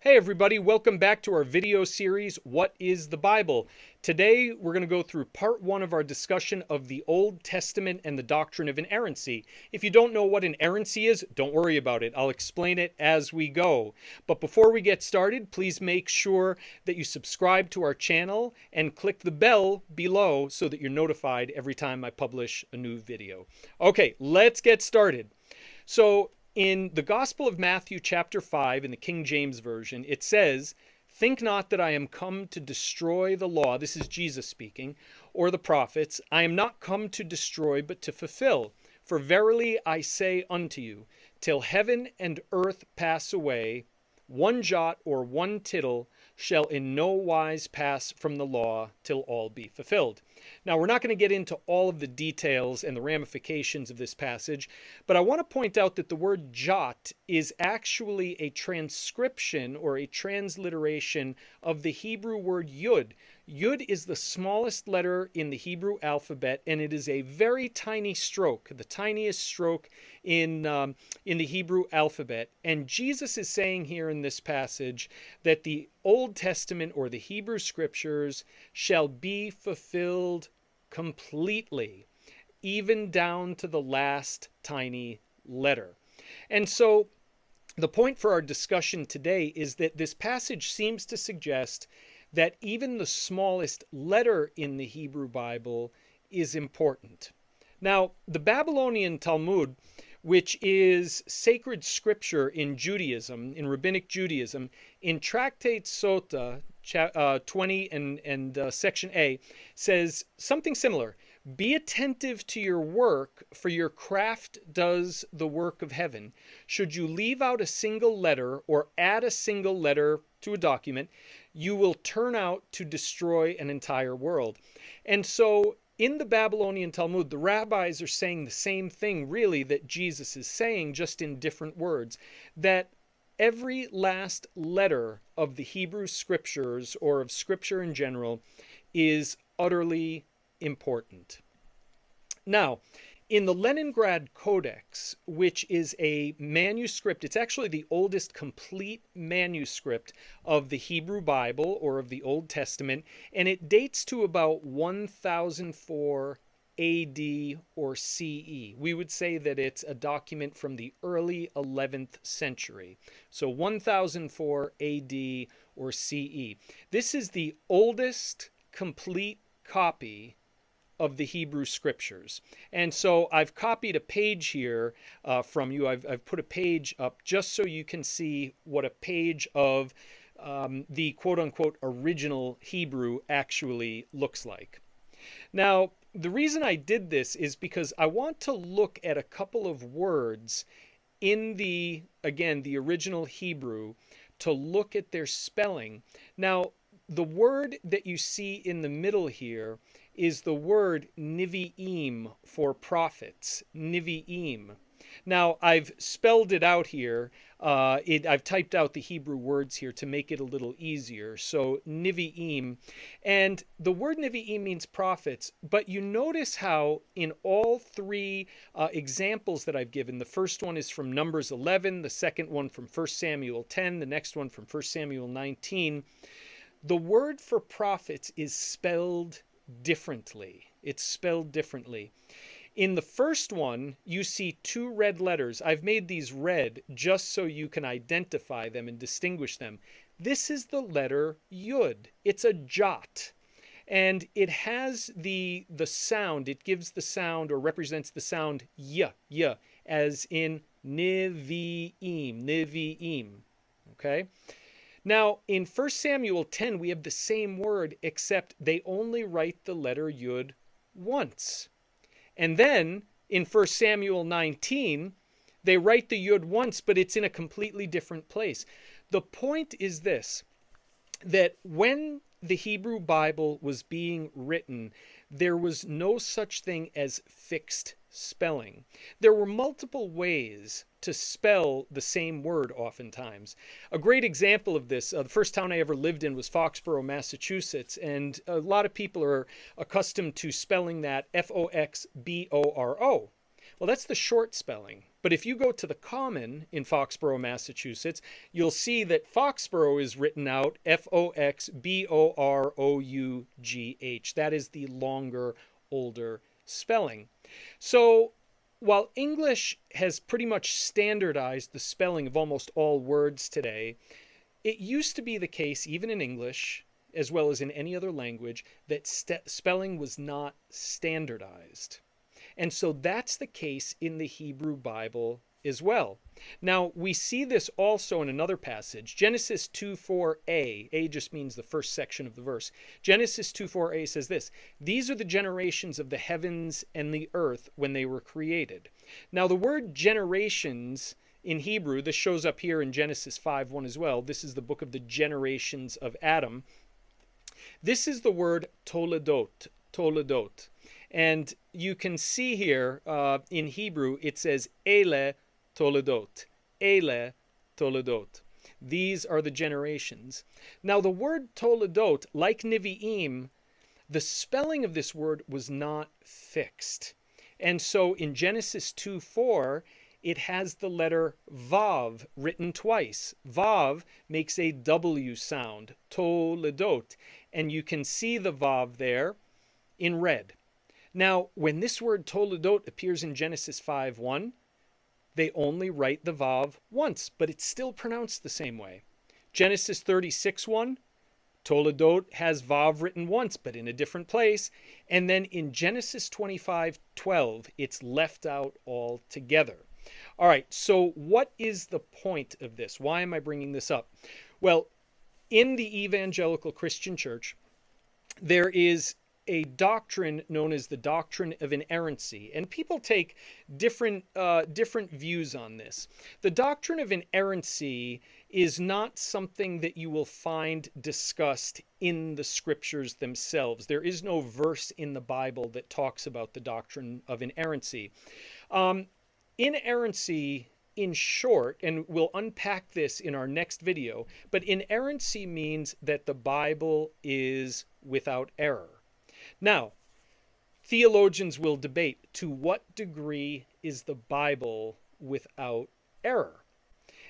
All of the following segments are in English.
Hey everybody, welcome back to our video series, What is the Bible? Today we're going to go through part one of our discussion of the Old Testament and the doctrine of inerrancy. If you don't know what inerrancy is, don't worry about it. I'll explain it as we go. But before we get started, please make sure that you subscribe to our channel and click the bell below so that you're notified every time I publish a new video. Okay, let's get started. So, in the Gospel of Matthew chapter 5 in the King James Version, it says, "Think not that I am come to destroy the law," this is Jesus speaking, "or the prophets. I am not come to destroy, but to fulfill. For verily I say unto you, till heaven and earth pass away, one jot or one tittle shall in no wise pass from the law till all be fulfilled." Now, we're not going to get into all of the details and the ramifications of this passage, but I want to point out that the word jot is actually a transcription or a transliteration of the Hebrew word yud. Yud is the smallest letter in the Hebrew alphabet, and it is a very tiny stroke, the tiniest stroke in the Hebrew alphabet. And Jesus is saying here in this passage that the Old Testament or the Hebrew Scriptures shall be fulfilled completely, even down to the last tiny letter. And so the point for our discussion today is that this passage seems to suggest that even the smallest letter in the Hebrew Bible is important. Now, the Babylonian Talmud, which is sacred scripture in Judaism, in rabbinic Judaism, in Tractate Sota 20 and section A, says something similar. "Be attentive to your work, for your craft does the work of heaven. Should you leave out a single letter or add a single letter to a document, you will turn out to destroy an entire world." And so in the Babylonian Talmud, the rabbis are saying the same thing, really, that Jesus is saying, just in different words, that every last letter of the Hebrew Scriptures, or of Scripture in general, is utterly important. Now, in the Leningrad Codex, which is a manuscript, it's actually the oldest complete manuscript of the Hebrew Bible or of the Old Testament, and it dates to about 1004 AD or CE. We would say that it's a document from the early 11th century. So 1004 AD or CE. This is the oldest complete copy of the Hebrew Scriptures. And so I've copied a page here from you. I've put a page up just so you can see what a page of the quote-unquote original Hebrew actually looks like. Now, the reason I did this is because I want to look at a couple of words in the original Hebrew, to look at their spelling. Now, the word that you see in the middle here is the word nevi'im for prophets, nevi'im. Now, I've spelled it out here. I've typed out the Hebrew words here to make it a little easier. So, nevi'im. And the word nevi'im means prophets. But you notice how in all three examples that I've given, the first one is from Numbers 11, the second one from 1 Samuel 10, the next one from 1 Samuel 19, the word for prophets is spelled differently. It's spelled differently. In the first one, you see two red letters. I've made these red just so you can identify them and distinguish them. This is the letter Yud. It's a jot. And it has the sound. It gives the sound, or represents the sound y, as in nevi'im, nevi'im. Okay? Now, in 1 Samuel 10, we have the same word, except they only write the letter Yud once. And then, in 1 Samuel 19, they write the Yud once, but it's in a completely different place. The point is this, that when the Hebrew Bible was being written, there was no such thing as fixed spelling. There were multiple ways to spell the same word oftentimes. A great example of this, the first town I ever lived in was Foxborough, Massachusetts, and a lot of people are accustomed to spelling that Foxboro. Well, that's the short spelling. But if you go to the Common in Foxborough, Massachusetts, you'll see that Foxborough is written out Foxborough. That is the longer, older spelling. So while English has pretty much standardized the spelling of almost all words today, it used to be the case, even in English, as well as in any other language, that spelling was not standardized. And so that's the case in the Hebrew Bible as well. Now, we see this also in another passage, Genesis 2:4a. A just means the first section of the verse. Genesis 2:4a says this: "These are the generations of the heavens and the earth when they were created." Now, the word generations in Hebrew, this shows up here in Genesis 5:1 as well. This is the book of the generations of Adam. This is the word toledot, toledot. And you can see here in Hebrew, it says ele toledot, ele toledot. These are the generations. Now, the word toledot, like nevi'im, the spelling of this word was not fixed. And so in Genesis 2:4, it has the letter vav written twice. Vav makes a W sound, toledot. And you can see the vav there in red. Now, when this word toledot appears in Genesis 5:1, they only write the vav once, but it's still pronounced the same way. Genesis 36:1, toledot has vav written once, but in a different place. And then in Genesis 25:12, it's left out altogether. All right, so what is the point of this? Why am I bringing this up? Well, in the evangelical Christian church, there is a doctrine known as the doctrine of inerrancy, and people take different views on this. The doctrine of inerrancy is not something that you will find discussed in the scriptures themselves. There is no verse in the Bible that talks about the doctrine of inerrancy. Inerrancy, in short, and we'll unpack this in our next video, but inerrancy means that the Bible is without error. Now, theologians will debate to what degree is the Bible without error.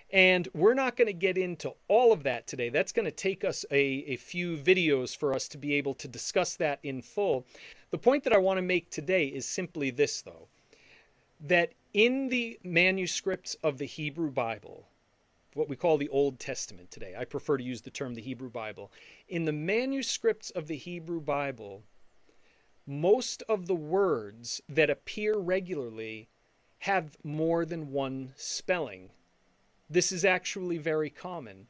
And we're not going to get into all of that today. That's going to take us a few videos for us to be able to discuss that in full. The point that I want to make today is simply this, though, that in the manuscripts of the Hebrew Bible, what we call the Old Testament today, I prefer to use the term the Hebrew Bible. In the manuscripts of the Hebrew Bible, most of the words that appear regularly have more than one spelling. This is actually very common.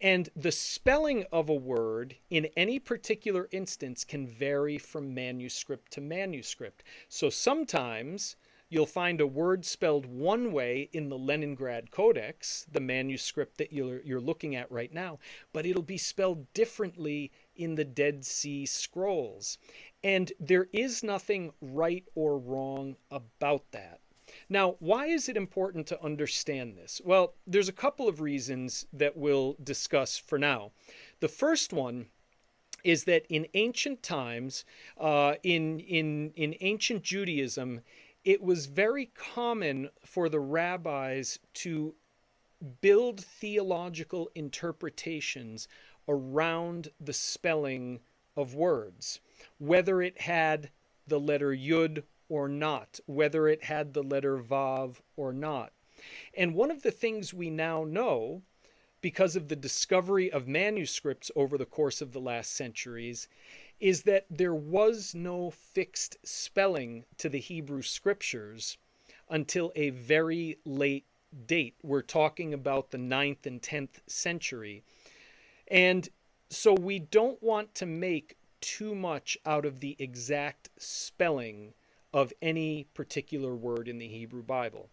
And the spelling of a word in any particular instance can vary from manuscript to manuscript. So sometimes you'll find a word spelled one way in the Leningrad Codex, the manuscript that you're looking at right now, but it'll be spelled differently in the Dead Sea Scrolls. And there is nothing right or wrong about that. Now, why is it important to understand this? Well, there's a couple of reasons that we'll discuss for now. The first one is that in ancient times, in ancient Judaism, it was very common for the rabbis to build theological interpretations around the spelling of words, whether it had the letter Yud or not, whether it had the letter Vav or not. And one of the things we now know, because of the discovery of manuscripts over the course of the last centuries, is that there was no fixed spelling to the Hebrew scriptures until a very late date. We're talking about the 9th and 10th century. And so we don't want to make too much out of the exact spelling of any particular word in the Hebrew Bible.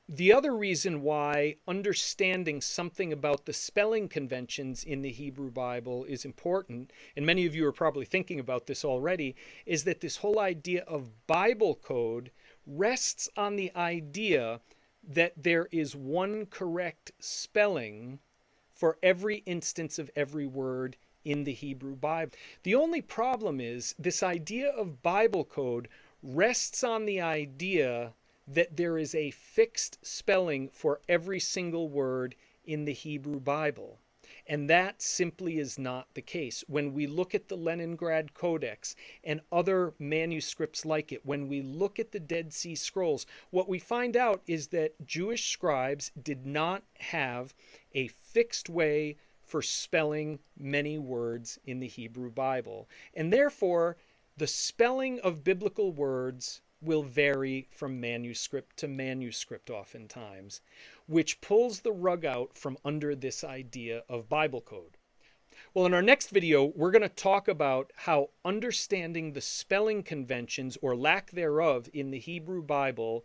The other reason why understanding something about the spelling conventions in the Hebrew Bible is important, and many of you are probably thinking about this already, is that this whole idea of Bible code rests on the idea that there is one correct spelling for every instance of every word in the Hebrew Bible. The only problem is this idea of Bible code rests on the idea that there is a fixed spelling for every single word in the Hebrew Bible. And that simply is not the case. When we look at the Leningrad Codex and other manuscripts like it, when we look at the Dead Sea Scrolls, what we find out is that Jewish scribes did not have a fixed way for spelling many words in the Hebrew Bible. And therefore, the spelling of biblical words will vary from manuscript to manuscript oftentimes, which pulls the rug out from under this idea of Bible code. Well, in our next video, we're going to talk about how understanding the spelling conventions or lack thereof in the Hebrew Bible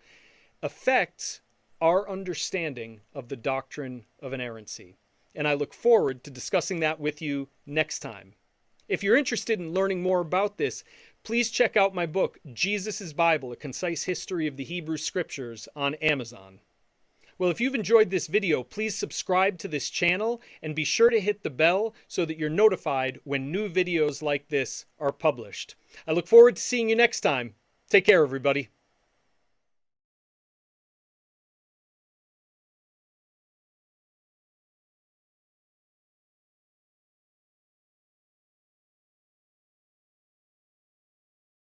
affects our understanding of the doctrine of inerrancy. And I look forward to discussing that with you next time. If you're interested in learning more about this, please check out my book, Jesus' Bible, A Concise History of the Hebrew Scriptures, on Amazon. Well, if you've enjoyed this video, please subscribe to this channel and be sure to hit the bell so that you're notified when new videos like this are published. I look forward to seeing you next time. Take care, everybody.